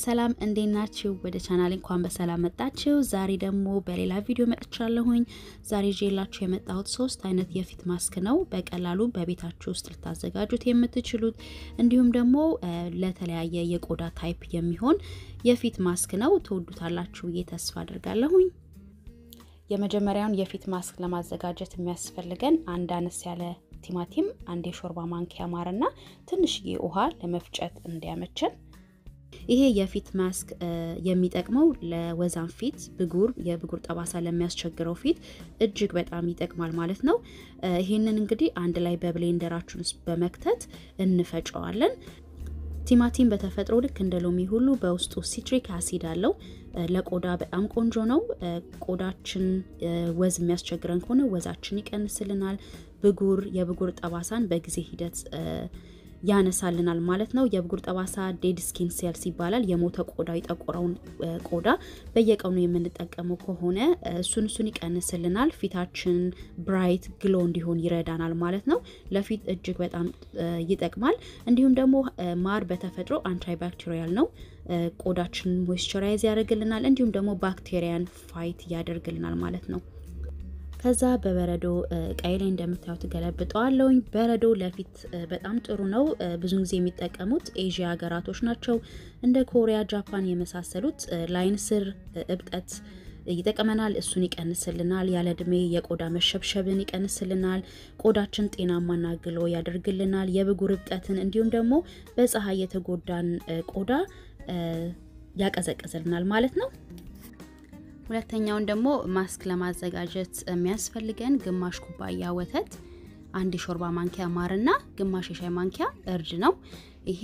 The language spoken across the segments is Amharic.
ሰላም እንዴት ናችሁ ወደ ቻናሌ እንኳን በሰላም መጣችሁ ዛሬ ደግሞ በሌላ ቪዲዮ መጥቻለሁኝ ዛሬ ይዤላችሁ የመጣሁት 3 አይነት የፊት ማስክ ነው በቀላሉ በቤታችሁ ውስጥ ልታዘጋጁት የምትችሉት እንዲሁም ደግሞ ለተለያየ የቆዳ ታይፕ የሚሆን የፊት ማስክ ነው ተወዱታላችሁ ተስፋ አድርጋለሁኝ የመጀመሪያውን የፊት ማስክ ለማዘጋጀት የሚያስፈልገን አንድ አነስ ያለ ቲማቲም አንድ የሾርባ ማንኪያ ማርና ትንሽዬ ውሃ ለመፍጨት እንዲያመቸን ይሄ የፊት ማስክ የሚጠቅመው ለወዛን ፊት የብጉር ጠባሳ ለሚያስቸግረው ፊት እጅግ በጣም ይጠቅማል ማለት ነው ይሄንን እንግዲህ አንድ ላይ በብሌንደራችን ውስጥ በመክተት እንፈጨዋለን ቲማቲም በተፈጥሮ ልክ እንደ ሎሚ ሁሉ በውስጡ ሲትሪክ አሲድ አለው ለቆዳ በጣም ቆንጆ ነው ቆዳችን ወዝ የሚያስቸግረን ከሆነ ወዛችን ይቀንስልናል የብጉር ጠባሳን በጊዜ ሂደት ያነሳልናል ማለት ነው የብጉር ጠባሳ ዴድ ስኪን ሴልስ ይባላል የሞተ ቆዳ ይጠቆረውን ቆዳ በየቀኑ የምንጠቀመው ከሆነ እሱን ይቀንስልናል ፊታችን ብራይት ግሎ እንዲሆን ይረዳናል ማለት ነው ለፊት እጅግ በጣም ይጠቅማል እንዲሁም ደግሞ ማር በተፈጥሮ አንቲባክቴሪያል ነው ቆዳችን ሞይስቸራይዝ ያደርግልናል እንዲሁም ደግሞ ባክቴሪያን ፋይት ያደርግልናል ማለት ነው ከዛ በበረዶ ቀይሌ እንደምታዩት ገለብጠዋለሁኝ በረዶ ለፊት በጣም ጥሩ ነው ብዙ ጊዜ የሚጠቀሙት ኤዥያ ሀገራቶች ናቸው እንደ ኮሪያ ጃፓን የመሳሰሉት ላይን ስር እብጠት ይጠቀመናል እሱን ይቀንስልናል ያለ እድሜ የቆዳ መሸብሸብን ይቀንስልናል ቆዳችን ጤናማና ግሎ ያደርግልናል የብጉር እብጠትን እንዲሁም ደግሞ በፀሐይ የተጎዳን ቆዳ ያቀዘቅዝልናል ማለት ነው ሁለተኛውን ደግሞ ማስክ ለማዘጋጀት የሚያስፈልገን ግማሽ ኩባያ ወተት አንድ ሾርባ ማንኪያ ማርና ግማሽ ሻይ ማንኪያ እርድ ነው ይሄ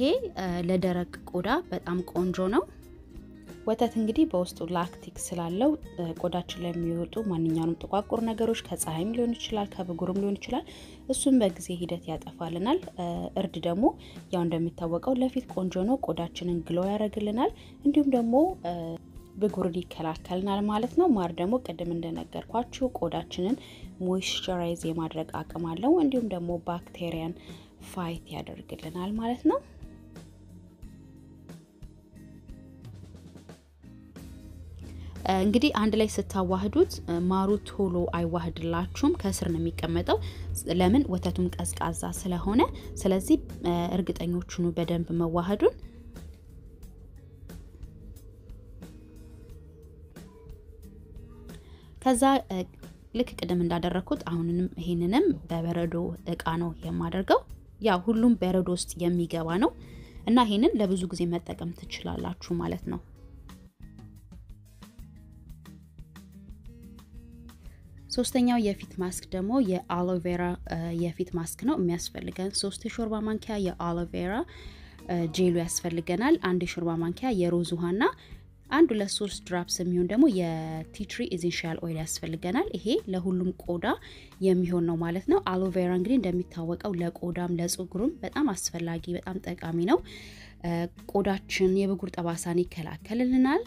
ለደረቅ ቆዳ በጣም ቆንጆ ነው ወተት እንግዲህ በውስጡ ላክቲክ ስላለው ቆዳችን ላይ የሚወጡ ማንኛውንም ጥቋቁር ነገሮች ከፀሐይም ሊሆን ይችላል ከብጉርም ሊሆን ይችላል እሱም በጊዜ ሂደት ያጠፋልናል እርድ ደግሞ ያው እንደሚታወቀው ለፊት ቆንጆ ነው ቆዳችንን ግሎ ያደርግልናል እንዲሁም ደግሞ ብጉር ይከላከልናል ማለት ነው ማር ደግሞ ቀደም እንደነገርኳችሁ ቆዳችንን ሞይስቸራይዝ የማድረግ አቅም አለው እንዲሁም ደግሞ ባክቴሪያን ፋይት ያደርግልናል ማለት ነው እንግዲህ አንድ ላይ ስታዋህዱት ማሩ ቶሎ አይዋህድላችሁም ከስር ነው የሚቀመጠው ለምን ወተቱም ቀዝቃዛ ስለሆነ ስለዚህ እርግጠኞች ሁኑ በደንብ መዋሃዱን ከዛ ልክ ቀደም እንዳደረኩት አሁንንም ይሄንንም በበረዶ እቃ ነው የማደርገው ያ ሁሉም በረዶ ውስጥ የሚገባ ነው እና ይሄንን ለብዙ ጊዜ መጠቀም ትችላላችሁ ማለት ነው ሶስተኛው የፊት ማስክ ደግሞ የአሎቬራ የፊት ማስክ ነው የሚያስፈልገን 3 ሾርባ ማንኪያ የአሎቬራ ጄሉ ያስፈልገናል 1 ሾርባ ማንኪያ የሮዝ ውሃና አንድ ለ3 ድራፕስ የሚሆን ደግሞ የቲትሪ ኢሴንሻል ኦይል ያስፈልገናል ይሄ ለሁሉም ቆዳ የሚሆን ነው ማለት ነው አሎቬራ እንግዲህ እንደሚታወቀው ለቆዳም ለጽጉሩም በጣም አስፈላጊ በጣም ጠቃሚ ነው ቆዳችን የብጉር ጠባሳን ይከላከልልናል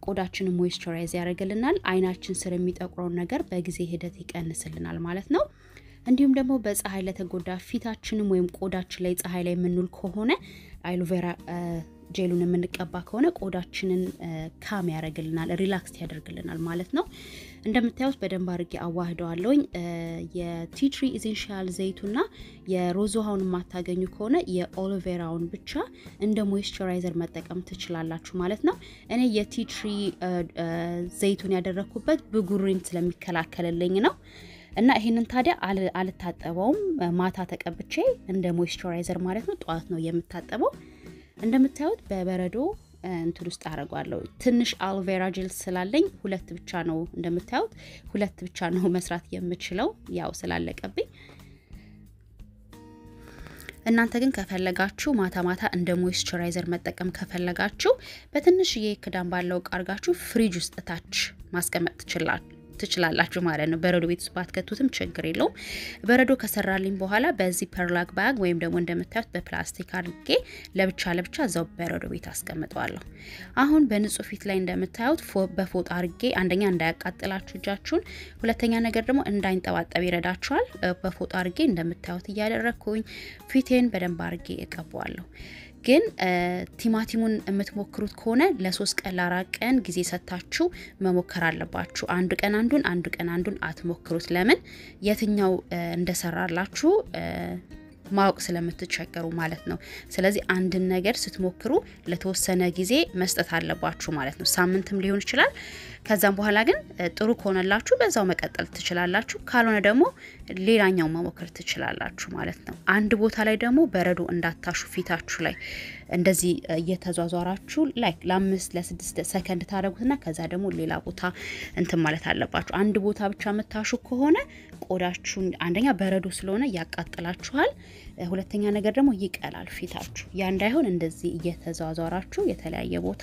ቆዳችንን ሞይስቸራይዝ ያደርግልናል አይናችን ስር የሚጠቁረው ነገር በጊዜ ሂደት ይቀንስልናል ማለት ነው እንዲሁም ደግሞ በፀሐይ ለተጎዳ ፊታችንም ወይም ቆዳችን ላይ ፀሐይ ላይ ምንውል ከሆነ አሎቬራ ጄሉን የምንቀባ ከሆነ ቆዳችንን ካም ያደርግልናል ሪላክስ ያደርግልናል ማለት ነው እንደምታዩት በደንብ አድርጌ አዋህደዋለሁኝ የቲትሪ ኢሴንሻል ዘይቱና የሮዝ ውሃውን ማታገኙ ከሆነ የአሎቬራውን ብቻ እንደ ሞይስቸራይዘር መጠቀም ትችላላችሁ ማለት ነው እኔ የቲትሪ ዘይቱን ያደረኩበት ብጉርን ስለሚከላከልልኝ ነው እና ይሄንን ታዲያ አልታጠበውም ማታ ተቀብቼ እንደ ሞይስቸራይዘር ማለት ነው ጧት ነው የምታጠበው እንደምታዩት በበረዶ እንትን ውስጥ አረጋለሁ ትንሽ አሎቬራ ጄል ስላለኝ ሁለት ብቻ ነው እንደምታዩት ሁለት ብቻ ነው መስራት የምችለው ያው ስላለቀብኝ እናንተ ግን ከፈለጋችሁ ማታ እንደ ሞይስቸራይዘር መጠቀም ከፈለጋችሁ በትንሽ የክዳን ባለው ቃርጋችሁ ፍሪጅ ውስጥ ታች ማስቀመጥ ትችላላችሁ ማለት ነው በረዶ ቤት ውስጥ ባትከቱትም ችግር የለውም በረዶ ከሰራልኝ በኋላ በዚህ ፐርላክ ባግ ወይም ደግሞ እንደምታዩት በፕላስቲክ አድርጌ ለብቻ እዛው በረዶ ቤት አስቀምጠዋለሁ አሁን በንጹህ ፊት ላይ እንደምታዩት በፎጣ አድርጌ አንደኛ እንዳያቃጥላችሁ እጃችሁን ሁለተኛ ነገር ደግሞ እንዳይንጠባጠብ ይረዳችኋል በፎጣ አድርጌ እንደምታዩት ያደረኩኝ ፊቴን በደንብ አድርጌ እቀባዋለሁ ግን ቲማቲሙን የምትሞክሩት ከሆነ ለ3 ቀን ለ4 ቀን ጊዜ ሰጣችሁ መሞከር አለባችሁ አንድ ቀን አንዱን አትሞክሩት ለምን የትኛው እንደሰራላችሁ ማወቅ ስለምትቸገሩ ማለት ነው ስለዚህ አንድ ነገር ስትሞክሩ ለተወሰነ ጊዜ መስጠት አለባችሁ ማለት ነው ሳምንትም ሊሆን ይችላል ከዛም በኋላ ግን ጥሩ ከሆነላችሁ በዛው መቀጠል ትችላላችሁ ካልሆነ ደግሞ ሌላኛው መሞከር ትችላላችሁ ማለት ነው አንድ ቦታ ላይ ደግሞ በረዶ እንዳታሹ ፊታችሁ ላይ እንደዚህ እየተዟዟራችሁ ላይክ ለ5 ለ6 ሰከንድ ታደርጉትና ከዛ ደግሞ ሌላ ቦታ እንትን ማለት አለባችሁ አንድ ቦታ ብቻ መታሹ ከሆነ ቆዳችሁን አንደኛ በረዶ ስለሆነ ያቃጥላችኋል ሁለተኛ ነገር ደግሞ ይቀላል ፊታችሁ ያ እንዳይሆን እንደዚህ እየተዟዟራችሁ የተለያየ ቦታ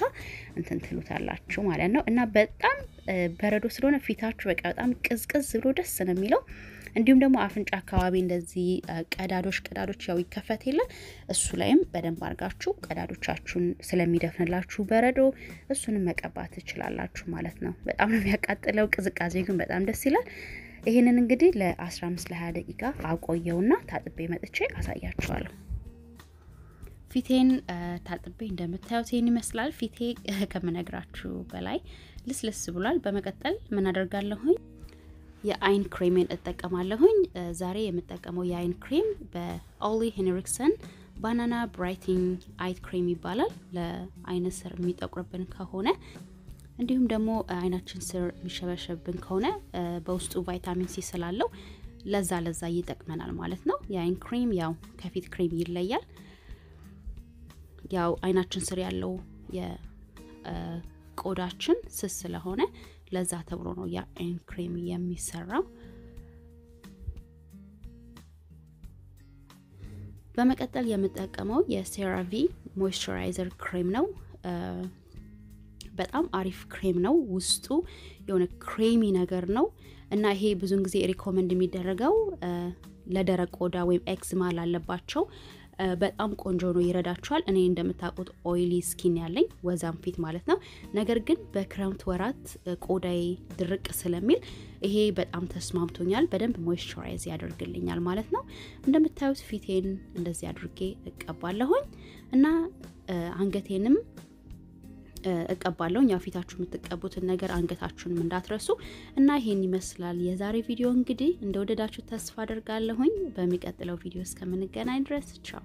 እንትን ትሉታላችሁ ማለት ነው እና በጣም በረዶ ስለሆነ ፊታችሁ በቃ በጣም ቅዝቅዝ ብሎ ደስ ነው የሚለው እንዲሁም ደግሞ አፍንጫ አካባቢ እንደዚህ ቀዳዶች ያው ይከፈት የለ እሱ ላይም በደንብ አርጋችሁ ቀዳዶቻችሁን ስለሚደፍንላችሁ በረዶ እሱንም መቀባት ትችላላችሁ ማለት ነው በጣም ነው የሚያቃጥለው ቅዝቃዜ ግን በጣም ደስ ይላል ይሄንን እንግዲህ ለ15 ለ20 ደቂቃ አቆየውና ታጥቤ መጥቼ አሳያችኋለሁ ፊቴን ታጥቤ እንደምታዩት ይሄን ይመስላል ፊቴ ከመነግራችሁ በላይ ልስልስ ብሏል በመቀጠል ምን አደርጋለሁኝ የአይን ክሬምን እጠቀማለሁኝ ዛሬ የምጠቀመው የአይን ክሬም በኦሊ ሄንሪክሰን ባናና ብራይቲንግ አይ ክሬም ይባላል ለአይን ስር የሚጠቁርብን ከሆነ እንዲሁም ደግሞ አይናችን ስር የሚሸበሸብን ከሆነ በውስጡ ቫይታሚን ሲ ስላለው ለዛ ይጠቅመናል ማለት ነው የአይን ክሬም ያው ከፊት ክሬም ይለያል ያው አይናችን ስር ያለው የቆዳችን ስስ ስለሆነ ለዛ ተብሎ ነው የአይን ክሬም የሚሰራው በመቀጠል የምጠቀመው የሴራቪ ሞይስቸራይዘር ክሬም ነው በጣም አሪፍ ክሬም ነው ውስጡ የሆነ ክሬሚ ነገር ነው እና ይሄ ብዙን ጊዜ ሪኮመንድ የሚደረገው ለደረቅ ቆዳ ወይም ኤክዝማ ላለባቸው በጣም ቆንጆ ነው ይረዳችኋል እኔ እንደምታውቁት ኦይሊ ስኪን ያለኝ ወዛም ፊት ማለት ነው ነገር ግን በክረምት ወራት ቆዳዬ ድርቅ ስለሚል ይሄ በጣም ተስማምቶኛል በደንብ ሞይስቸራይዝ ያደርግልኛል ማለት ነው እንደምታዩት ፊቴን እንደዚህ አድርጌ እቀባለሁኝ እና አንገቴንም እቀባለሁ ያው ፊታችሁ የምትቀቡትን ነገር አንገታችሁንም እንዳትረሱ እና ይሄን ይመስላል የዛሬ ቪዲዮ እንግዲህ እንደወደዳችሁ ተስፋ አደርጋለሁኝ በሚቀጥለው ቪዲዮ እስከምንገናኝ ድረስ ቻው